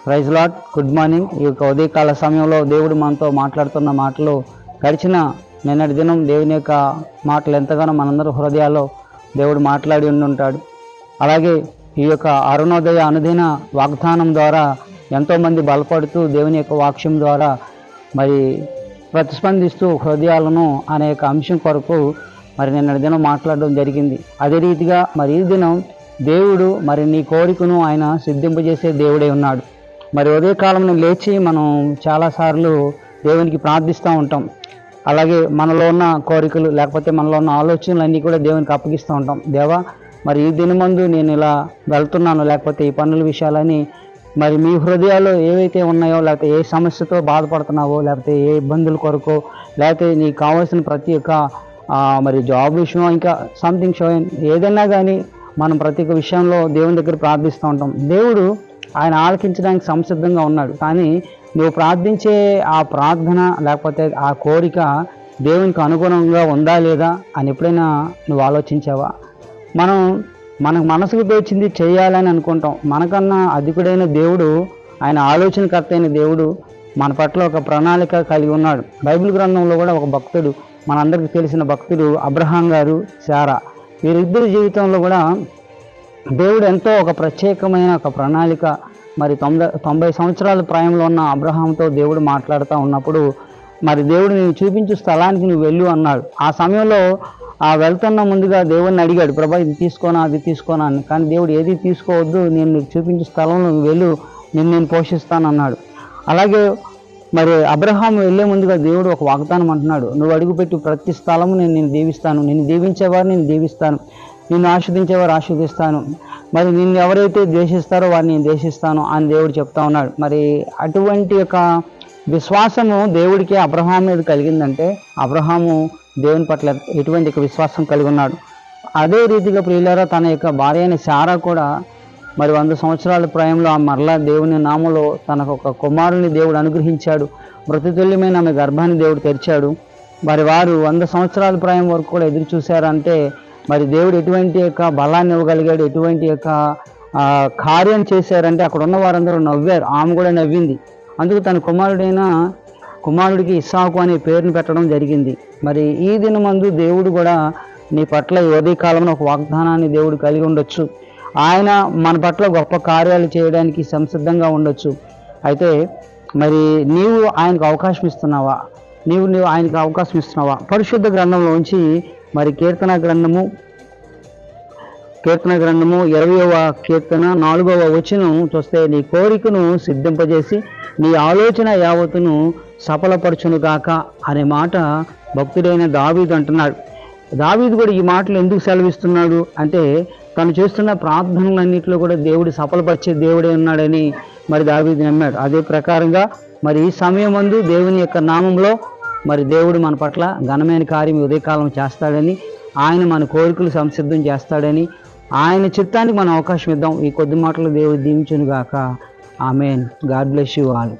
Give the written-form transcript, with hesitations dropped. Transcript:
Praise lord. Good morning. ఈ యొక్క ఉదయకాల సమయంలో దేవుడు మనతో మాట్లాడుతున్న మాటలు గడిచిన నిన్నటి దినం దేవుని యొక్క మాటలు ఎంతగానో మనందరూ హృదయాల్లో దేవుడు మాట్లాడి ఉంటాడు. అలాగే ఈ యొక్క అరుణోదయ అనుదిన వాగ్దానం ద్వారా ఎంతోమంది బలపడుతూ దేవుని యొక్క వాక్యం ద్వారా మరి ప్రతిస్పందిస్తూ హృదయాలను అనే యొక్క అంశం కొరకు మరి నిన్నటి దినం మాట్లాడడం జరిగింది. అదే రీతిగా మరి ఈ దినం దేవుడు మరి నీ కోరికను ఆయన సిద్ధింపజేసే దేవుడే ఉన్నాడు. మరి ఉదయకాలంలో లేచి మనం చాలాసార్లు దేవునికి ప్రార్థిస్తూ ఉంటాం. అలాగే మనలో ఉన్న కోరికలు లేకపోతే మనలో ఉన్న ఆలోచనలు అన్నీ కూడా దేవునికి అప్పగిస్తూ ఉంటాం. దేవా, మరి ఈ దినమందు నేను ఇలా వెళ్తున్నాను, లేకపోతే ఈ పనుల విషయాలని మరి మీ హృదయాల్లో ఏవైతే ఉన్నాయో, లేకపోతే ఏ సమస్యతో బాధపడుతున్నావో, లేకపోతే ఏ ఇబ్బందుల కొరకు, లేకపోతే నీకు కావాల్సిన ప్రతి ఒక్క మరి జాబ్ విషయం, ఇంకా సంథింగ్ షో, ఏదైనా కానీ మనం ప్రతి ఒక్క విషయంలో దేవుని దగ్గర ప్రార్థిస్తూ ఉంటాం. దేవుడు ఆయన ఆలకించడానికి సంసిద్ధంగా ఉన్నాడు. కానీ నువ్వు ప్రార్థించే ఆ ప్రార్థన లేకపోతే ఆ కోరిక దేవునికి అనుగుణంగా ఉందా లేదా అని ఎప్పుడైనా నువ్వు ఆలోచించావా? మనకు మనసుకు తోచింది చేయాలని అనుకుంటాం. మనకన్నా అధికుడైన దేవుడు, ఆయన ఆలోచనకర్త అయిన దేవుడు మన పట్ల ఒక ప్రణాళిక కలిగి ఉన్నాడు. బైబిల్ గ్రంథంలో కూడా ఒక భక్తుడు, మనందరికీ తెలిసిన భక్తుడు అబ్రహాం గారు, శారా, వీరిద్దరి జీవితంలో కూడా దేవుడు ఎంతో ఒక ప్రత్యేకమైన ఒక ప్రణాళిక. మరి 90 సంవత్సరాల ప్రాయంలో ఉన్న అబ్రహాంతో దేవుడు మాట్లాడుతూ ఉన్నప్పుడు మరి దేవుడు నేను చూపించు స్థలానికి నువ్వు వెళ్ళు అన్నాడు. ఆ సమయంలో వెళ్తున్న ముందుగా దేవుడిని అడిగాడు, ప్రభా ఇది తీసుకోనా అది తీసుకోనా అని. కానీ దేవుడు ఏది తీసుకోవద్దు, నేను నీకు చూపించే స్థలంలో నువ్వు వెళ్ళు, నేను పోషిస్తాను అన్నాడు. అలాగే మరి అబ్రహాం వెళ్ళే ముందుగా దేవుడు ఒక వాగ్దానం అంటున్నాడు, నువ్వు అడుగుపెట్టి ప్రతి స్థలము నేను దీవిస్తాను, నిన్ను దీవించేవారు నేను దీవిస్తాను, నిన్ను ఆస్వాదించేవారు ఆస్వాదిస్తాను, మరి నిన్ను ఎవరైతే ద్వేషిస్తారో వారిని నేను ద్వేషిస్తాను అని దేవుడు చెప్తా ఉన్నాడు. మరి అటువంటి యొక్క విశ్వాసము దేవుడికి అబ్రహాం మీద కలిగిందంటే అబ్రహాము దేవుని పట్ల ఎటువంటి విశ్వాసం కలిగి ఉన్నాడు. అదే రీతిగా ప్రియులారా, తన యొక్క భార్య అయిన శారా కూడా మరి 100 సంవత్సరాల ప్రాయంలో మరలా దేవుని నామంలో తనకు ఒక కుమారుని దేవుడు అనుగ్రహించాడు. మృతతుల్యమైన ఆమె గర్భాన్ని దేవుడు తెరిచాడు. మరి వారు 100 సంవత్సరాల ప్రాయం వరకు కూడా ఎదురు చూశారంటే మరి దేవుడు ఎటువంటి యొక్క బలాన్ని ఇవ్వగలిగాడు, ఎటువంటి యొక్క కార్యం చేశారంటే అక్కడ ఉన్న వారందరూ నవ్వారు, ఆమె కూడా నవ్వింది. అందుకు తన కుమారుడికి ఇస్సాకు అనే పేరుని పెట్టడం జరిగింది. మరి ఈ దినమందు దేవుడు కూడా నీ పట్ల ఈ ఉదయకాలంలో ఒక వాగ్దానాన్ని దేవుడు కలిగి ఉండొచ్చు. ఆయన మన పట్ల గొప్ప కార్యాలు చేయడానికి సంసిద్ధంగా ఉండొచ్చు. అయితే మరి నీవు ఆయనకు అవకాశం ఇస్తున్నావా? నీవు ఆయనకు అవకాశం ఇస్తున్నావా? పరిశుద్ధ గ్రంథంలోంచి మరి కీర్తన గ్రంథము 20వ కీర్తన 4వ వచనం చూస్తే, నీ కోరికను సిద్ధింపజేసి నీ ఆలోచన యావత్తును సఫలపరచును గాక అనే మాట భక్తుడైన దావీదు అంటున్నాడు. దావీదు కూడా ఈ మాటలు ఎందుకు సెలవిస్తున్నాడు అంటే, తను చేస్తున్న ప్రార్థనలన్నింటిలో కూడా దేవుడు సఫలపరిచే దేవుడే ఉన్నాడని మరి దావీదు నమ్మాడు. అదే ప్రకారంగా మరి ఈ సమయమందు దేవుని యొక్క నామంలో మరి దేవుడు మన పట్ల ఘనమైన కార్యం ఉదయకాలం చేస్తాడని, ఆయన మన కోరికలు సంసిద్ధం చేస్తాడని, ఆయన చిత్తానికి మనం అవకాశం ఇద్దాం. ఈ కొద్ది మాటలు దేవుడు దీవించును గాక. Amen. God bless you all.